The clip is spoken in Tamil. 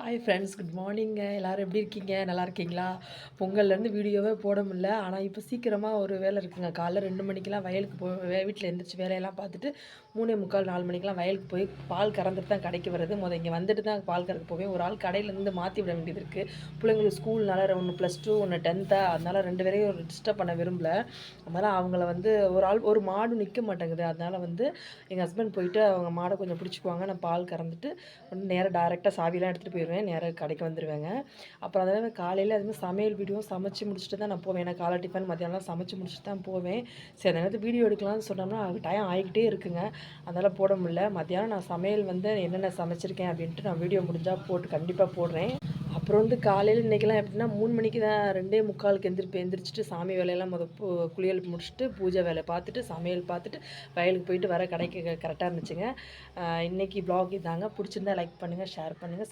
Hi friends, good மார்னிங்க. எல்லோரும் எப்படி இருக்கீங்க? நல்லா இருக்கீங்களா? பொங்கல்லேருந்து வீடியோவே போட முடியல. ஆனால் இப்போ சீக்கிரமாக ஒரு வேலை இருக்குங்க. காலைல 2 மணிக்கெலாம் வயலுக்கு வீட்டில் எழுந்திரிச்சு வேலையெல்லாம் பார்த்துட்டு 3:45 4 மணிக்கெலாம் வயலுக்கு போய் பால் கறந்துட்டு தான் கடைக்கு வர்றது. இங்கே வந்துட்டு தான் பால் கறக்க போவேன். ஒரு ஆள் கடையிலேருந்து மாற்றி விட வேண்டியது இருக்குது. பிள்ளைங்களுக்கு ஸ்கூல்னால ஒன்று +2 ஒன்று 10th. அதனால் 2 பேரையும் டிஸ்டர்ப் பண்ண விரும்பல. அதனால் அவங்கள ஒரு மாடு நிற்க மாட்டேங்குது. அதனால் எங்கள் ஹஸ்பண்ட் போயிட்டு அவங்க மாடை கொஞ்சம் பிடிச்சிக்குவாங்க. நான் பால் கறந்துட்டு நேராக டேரெக்டாக சாவிலாம் எடுத்துகிட்டு போயிடுவேன். நேராக கடைக்கு வந்துடுவேங்க. அப்புறம் அதனால் காலையில் அதுமாதிரி சமையல் வீடியோ சமைச்சு முடிச்சுட்டு தான் நான் போவேன். ஏன்னா காலை டிஃபன் மத்தியானம்லாம் சமைச்சு முடிச்சுட்டு தான் போவேன். சரி, அந்த நேரத்தில் வீடியோ எடுக்கலாம்னு சொன்னோம்னா டைம் ஆகிக்கிட்டே இருக்குங்க. அதனால் போட முடியல. மத்தியானம் நான் சமையல் என்னென்ன சமைச்சிருக்கேன் அப்படின்ட்டு நான் வீடியோ முடிஞ்சால் கண்டிப்பாக போடுறேன். அப்புறம் காலையில் இன்றைக்கெல்லாம் எப்படின்னா 3 மணிக்கு தான் 2:45க்கு எந்திரிச்சிட்டு சாமி வேலையெல்லாம் குளியல் முடிச்சுட்டு பூஜை வேலை பார்த்துட்டு சமையல் பார்த்துட்டு வயலுக்கு போயிட்டு வர கடைக்கு கரெக்டாக இருந்துச்சுங்க. இன்றைக்கி வ்ளாக் இதாங்க. பிடிச்சிருந்தா லைக் பண்ணுங்கள், ஷேர் பண்ணுங்கள்,